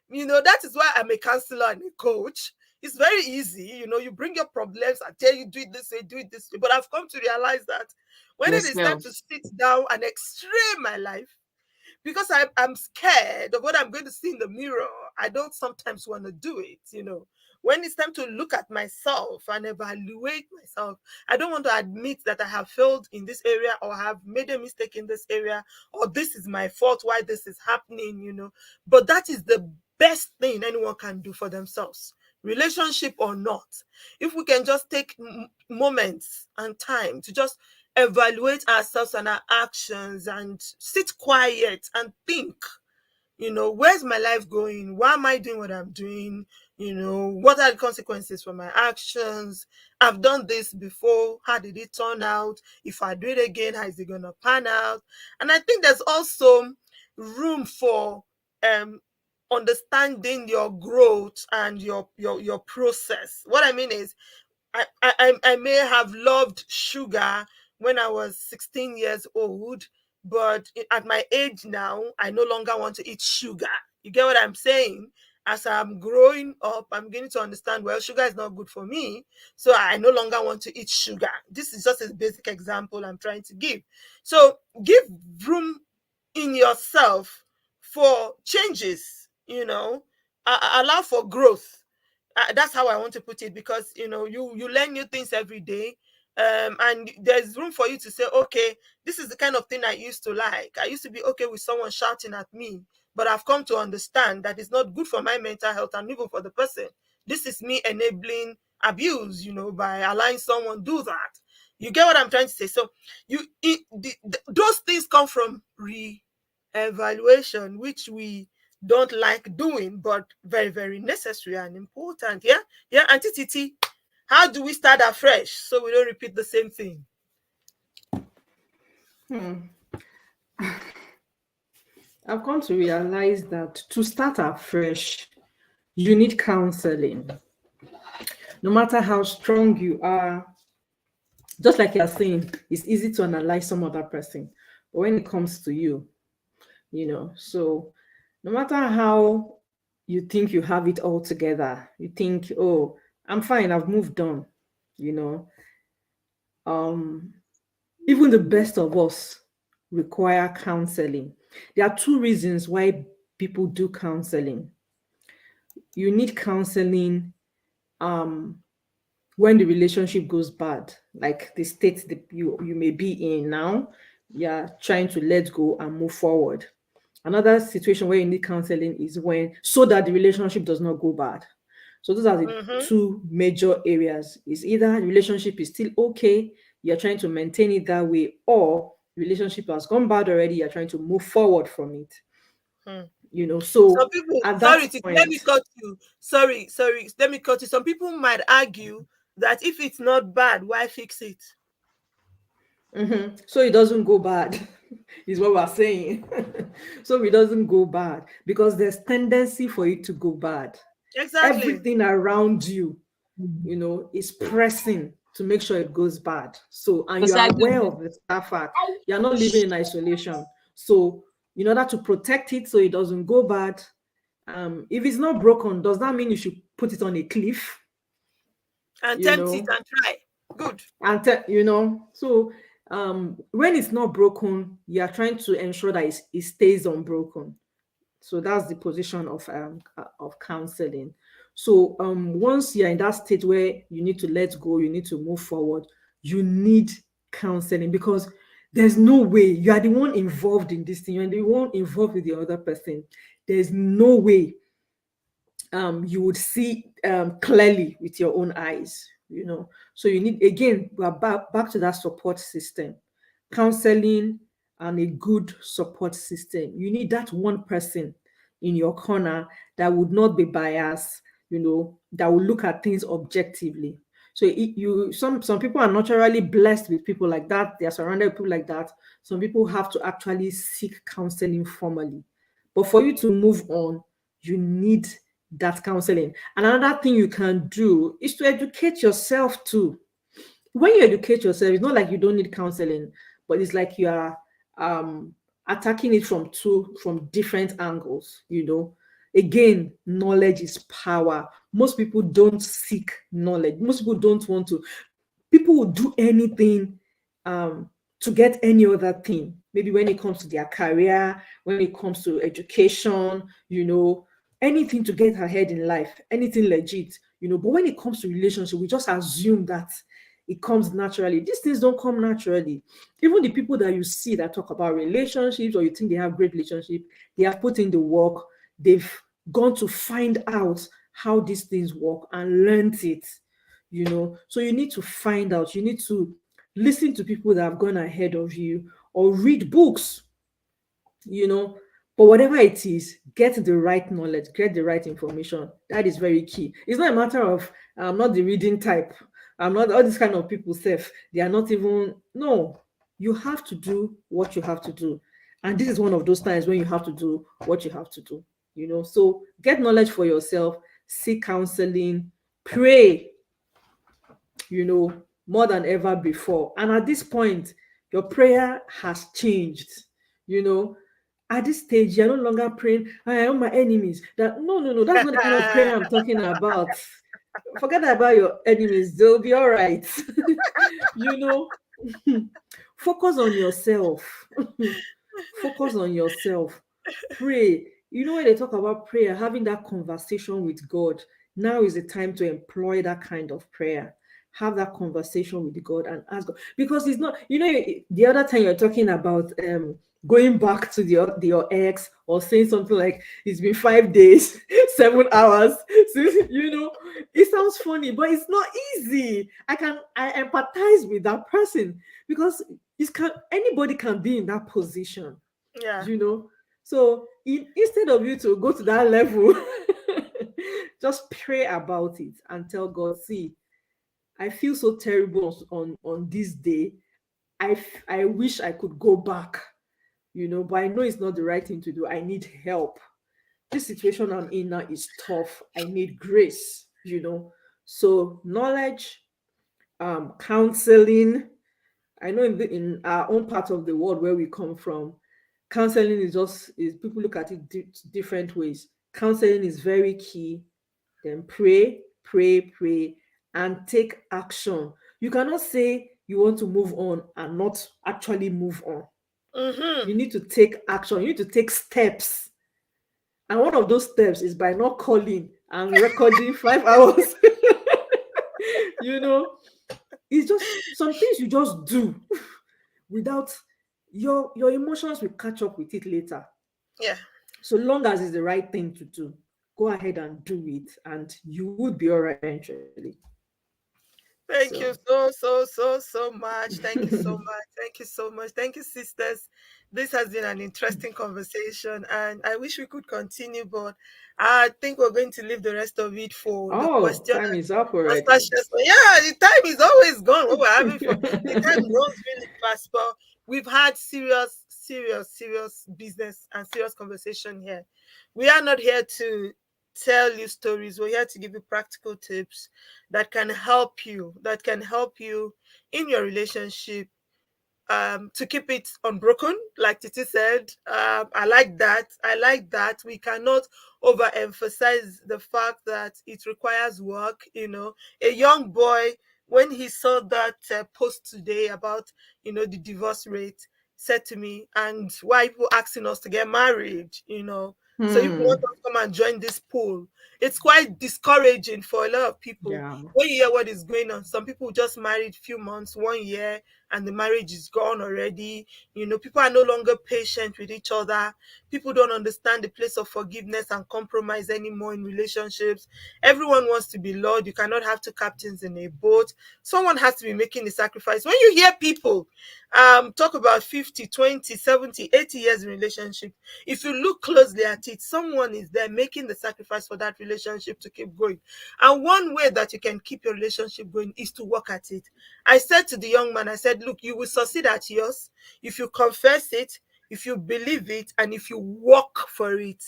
That is why I'm a counselor and a coach. It's very easy. You bring your problems. I tell you, do it this way, do it this way. But I've come to realize that when it is time Yourself. to sit down and explain my life, because I'm scared of what I'm going to see in the mirror, I don't sometimes want to do it. When it's time to look at myself and evaluate myself, I don't want to admit that I have failed in this area or have made a mistake in this area or this is my fault why this is happening. But that is the best thing anyone can do for themselves, relationship or not. If we can just take moments and time to just evaluate ourselves and our actions and sit quiet and think, where's my life going? Why am I doing what I'm doing? What are the consequences for my actions? I've done this before. How did it turn out? If I do it again, how is it going to pan out? And I think there's also room for um understanding your growth and your process. What I mean is, I may have loved sugar when I was 16 years old, but at my age now, I no longer want to eat sugar. You get what I'm saying? As I'm growing up, I'm beginning to understand, well, sugar is not good for me, so I no longer want to eat sugar. This is just a basic example I'm trying to give. So give room in yourself for changes, allow for growth. That's how I want to put it, because you learn new things every day. And there's room for you to say, okay, this is the kind of thing I used to like. I used to be okay with someone shouting at me, but I've come to understand that it's not good for my mental health and even for the person. This is me enabling abuse, by allowing someone do that. You get what I'm trying to say? So those things come from re-evaluation, which we don't like doing, but very, very necessary and important. Yeah, yeah. Auntie Titi, how do we start afresh so we don't repeat the same thing? I've come to realize that to start afresh, you need counseling. No matter how strong you are, just like you're saying, it's easy to analyze some other person. But when it comes to you, so no matter how you think you have it all together, you think, oh, I'm fine, I've moved on, even the best of us require counseling. There are two reasons why people do counseling. You need counseling when the relationship goes bad, like the state that you may be in now. You're trying to let go and move forward. Another situation where you need counseling is when, so that the relationship does not go bad. So those are the two major areas. Is either the relationship is still okay, you're trying to maintain it that way, or relationship has gone bad already, you're trying to move forward from it. So some people, at sorry, that let me point, cut you. Sorry, let me cut you. Some people might argue that if it's not bad, why fix it? so it doesn't go bad, is what we're saying. So it doesn't go bad because there's tendency for it to go bad. Exactly. Everything around you, is pressing to make sure it goes bad. So, and you are aware of that fact. You're not living in isolation. So, in order to protect it so it doesn't go bad, if it's not broken, does that mean you should put it on a cliff? And tempt it and try. Good. And so when it's not broken, you are trying to ensure that it stays unbroken. So that's the position of counseling. So once you're in that state where you need to let go, you need to move forward, you need counseling, because there's no way you are the one involved in this thing. You're the one involved with the other person. There's no way you would see clearly with your own eyes. So you need, again, we're back to that support system, counseling, and a good support system. You need that one person in your corner that would not be biased, that will look at things objectively. So some people are naturally blessed with people like that. They are surrounded with people like that. Some people have to actually seek counseling formally. But for you to move on, you need that counseling. And another thing you can do is to educate yourself too. When you educate yourself, it's not like you don't need counseling, but it's like you are attacking it from different angles. Again, knowledge is power. Most people don't seek knowledge. Most people don't want to. People will do anything to get any other thing. Maybe when it comes to their career, when it comes to education, anything to get ahead in life, anything legit, but when it comes to relationship, we just assume that it comes naturally. These things don't come naturally. Even the people that you see that talk about relationships, or you think they have great relationship, they have put in the work, they've gone to find out how these things work and learned it, So you need to find out, you need to listen to people that have gone ahead of you, or read books, but whatever it is, get the right knowledge, get the right information. That is very key. It's not a matter of, I'm not the reading type, I'm not all these kind of people safe. They are not even, no, you have to do what you have to do. And this is one of those times when you have to do what you have to do, So get knowledge for yourself, seek counseling, pray, more than ever before. And at this point, your prayer has changed, At this stage, you're no longer praying, I am my enemies. No, that's not the kind of prayer I'm talking about. Forget about your enemies, they'll be all right. Focus on yourself. Focus on yourself. Pray. When they talk about prayer, having that conversation with God, now is the time to employ that kind of prayer. Have that conversation with God and ask God. Because it's not, the other time you're talking about going back to your ex, or saying something like it's been 5 days, 7 hours since, it sounds funny, but it's not easy. I empathize with that person, because anybody can be in that position, Yeah. you know. So instead of you to go to that level, just pray about it and tell God, see, I feel so terrible on this day. I wish I could go back, but I know it's not the right thing to do. I need help. This situation I'm in now is tough. I need grace. So knowledge, counseling. I know in our own part of the world where we come from, counseling is people look at it different ways. Counseling is very key. Then pray, pray, pray, and take action. You cannot say you want to move on and not actually move on. Mm-hmm. You need to take action. You need to take steps. And one of those steps is by not calling and recording 5 hours. you know, it's just some things you just do without your emotions will catch up with it later. Yeah. So long as it's the right thing to do, go ahead and do it, and you would be all right eventually. Thank So you so much. Thank you so much. Thank you so much. Thank you, sisters. This has been an interesting conversation, and I wish we could continue, but I think we're going to leave the rest of it for the oh, question time is up and already. answer session. Yeah, the time is always gone. When we're having fun, the time runs really fast. But we've had serious business and serious conversation here. We are not here to tell you stories. We're here to give you practical tips that can help you in your relationship, to keep it unbroken, like Titi said. I like that. We cannot overemphasize the fact that it requires work. A young boy, when he saw that post today about the divorce rate, said to me, and why people asking us to get married, so if you want Hmm. to come and join this pool, it's quite discouraging for a lot of people. Yeah. When you hear what is going on, some people just married few months, 1 year, and the marriage is gone already. People are no longer patient with each other. People don't understand the place of forgiveness and compromise anymore in relationships. Everyone wants to be Lord. You cannot have two captains in a boat. Someone has to be making the sacrifice. When you hear people talk about 50, 20, 70, 80 years in relationship, if you look closely at it, someone is there making the sacrifice for that relationship to keep going. And one way that you can keep your relationship going is to work at it. I said to the young man, I said, look, you will succeed at yours if you confess it, if you believe it, and if you work for it.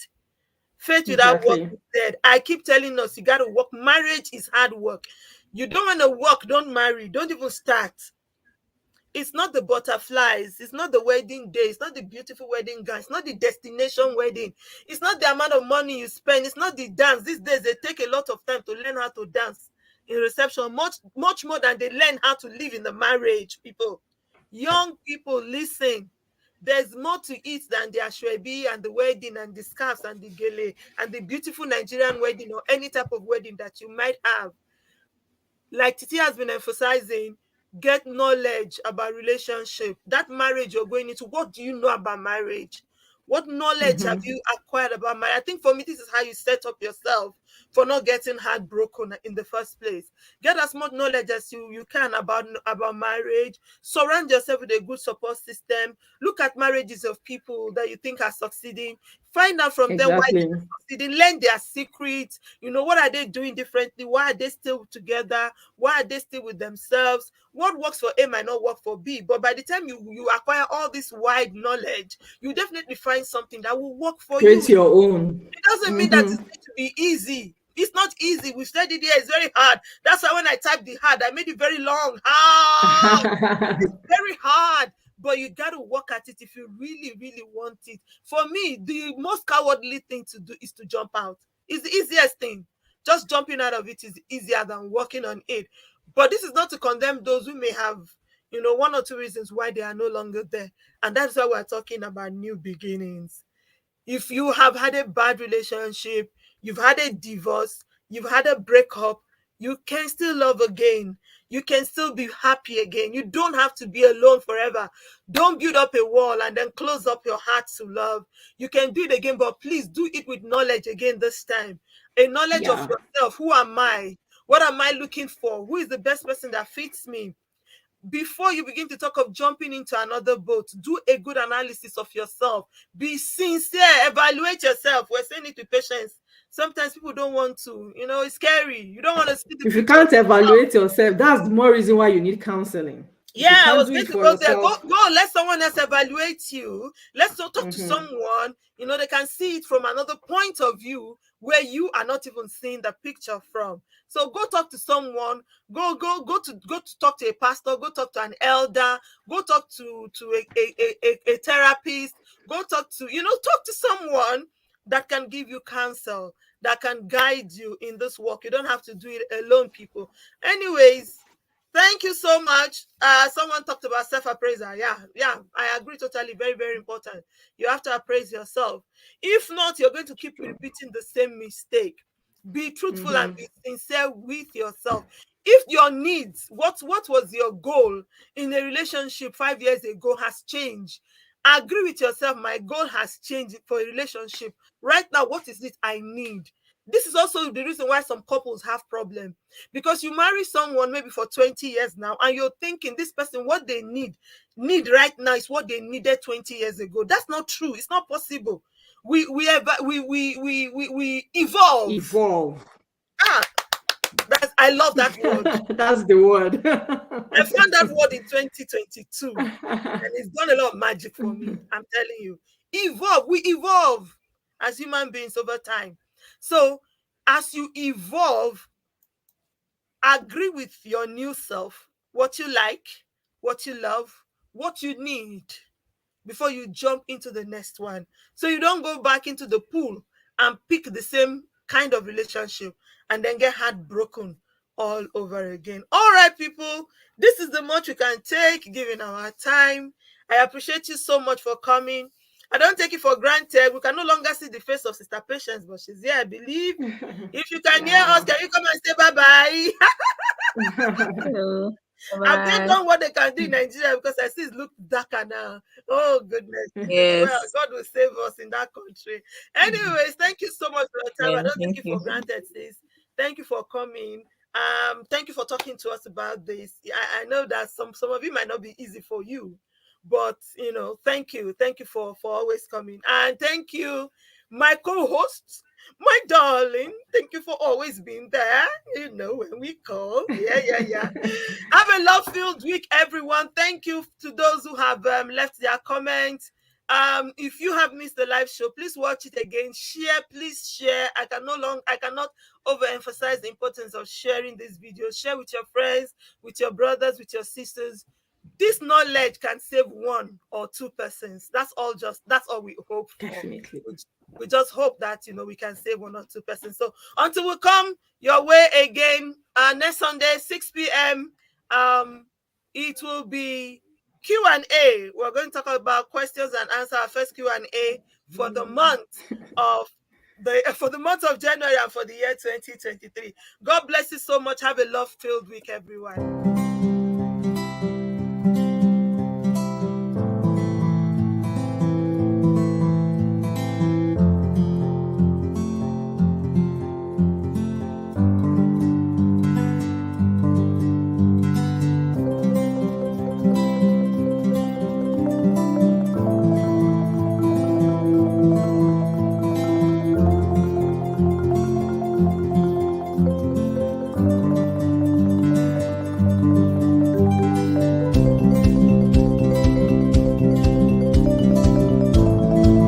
Faith without work Exactly. is dead. I keep telling us, you got to work. Marriage is hard work. You don't want to work, don't marry, don't even start. It's not the butterflies, it's not the wedding day, it's not the beautiful wedding gown, it's not the destination wedding, it's not the amount of money you spend, it's not the dance. These days they take a lot of time to learn how to dance in reception, much more than they learn how to live in the marriage. People, young people, listen. There's more to it than the ashwebi and the wedding and the scarves and the gele and the beautiful Nigerian wedding or any type of wedding that you might have. Like Titi has been emphasizing, get knowledge about relationship. That marriage you're going into, what do you know about marriage? What knowledge have Mm-hmm. you acquired about marriage? I think for me, this is how you set up yourself for not getting heartbroken in the first place. Get as much knowledge as you can about marriage. Surround yourself with a good support system. Look at marriages of people that you think are succeeding. Find out from them why Exactly. they're succeeding. Learn their secrets. What are they doing differently? Why are they still together? Why are they still with themselves? What works for A might not work for B. But by the time you acquire all this wide knowledge, you definitely find something that will work for you. Create your own. It doesn't mean that it's Mm-hmm. going to be easy. It's not easy. We've said it here. It's very hard. That's why when I typed the hard, I made it very long. Hard. It's very hard. But you got to work at it if you really, really want it. For me, the most cowardly thing to do is to jump out. It's the easiest thing. Just jumping out of it is easier than working on it. But this is not to condemn those who may have, one or two reasons why they are no longer there. And that's why we're talking about new beginnings. If you have had a bad relationship, you've had a divorce, you've had a breakup, You can still love again. You can still be happy again. You don't have to be alone forever. Don't build up a wall and then close up your heart to love. You can do it again, but please do it with knowledge again this time. A knowledge of Yeah. yourself. Who am I? What am I looking for? Who is the best person that fits me? Before you begin to talk of jumping into another boat, do a good analysis of yourself. Be sincere. Evaluate yourself. We're saying it with patience. Sometimes people don't want to. It's scary. You don't want to see the If you picture can't of yourself. evaluate yourself, that's the more reason why you need counseling. If you Yeah, I can't was do going it to for go there. Go, yourself, let someone else evaluate you. Let's talk to someone. They can see it from another point of view where you are not even seeing the picture from. So go talk to someone. Go to talk to a pastor. Go talk to an elder. Go talk to a therapist. Go talk to talk to someone that can give you counsel, that can guide you in this work. You don't have to do it alone, people. Anyways. Thank you so much. Someone talked about self-appraisal. Yeah, I agree totally. Very, very important. You have to appraise yourself. If not, you're going to keep repeating the same mistake. Be truthful and be sincere with yourself. If your needs, what was your goal in a relationship 5 years ago has changed, agree with yourself. My goal has changed for a relationship. Right now, what is it I need? This is also the reason why some couples have problems, because you marry someone maybe for 20 years now and you're thinking this person, what they need right now is what they needed 20 years ago. That's not true. It's not possible. We evolve. evolve. I love that word. That's the word. I found that word in 2022 and it's done a lot of magic for me. I'm telling you. Evolve. We evolve as human beings over time. So as you evolve, agree with your new self, what you like, what you love, what you need before you jump into the next one. So you don't go back into the pool and pick the same kind of relationship and then get heartbroken all over again. All right, people, this is the much we can take given our time. I appreciate you so much for coming. I don't take it for granted. We can no longer see the face of Sister Patience, but she's here, I believe. If you can hear us, can you come and say bye-bye? Hello. Have they Bye. done what they can do in Nigeria? Because I see it look darker now. Oh, goodness. Well, Yes. God will save us in that country. Anyways, thank you so much for your time. Yeah, I don't take thank it you. for granted, sis. Thank you for coming. Thank you for talking to us about this. I know that some of it might not be easy for you, but thank you. Thank you for always coming. And thank you, my co-hosts, my darling. Thank you for always being there, when we call. Yeah. Have a love-filled week, everyone. Thank you to those who have left their comments. If you have missed the live show, please watch it again. Share, please share. I cannot overemphasize the importance of sharing this video. Share with your friends, with your brothers, with your sisters. This knowledge can save 1 or 2 persons. That's all we hope for. Definitely. We just hope that we can save 1 or 2 persons. So until we come your way again next Sunday, 6 p.m. It will be Q&A. We're going to talk about questions and answer. Our first Q&A for the month of January and for the year 2023. God bless you so much. Have a love-filled week, everyone.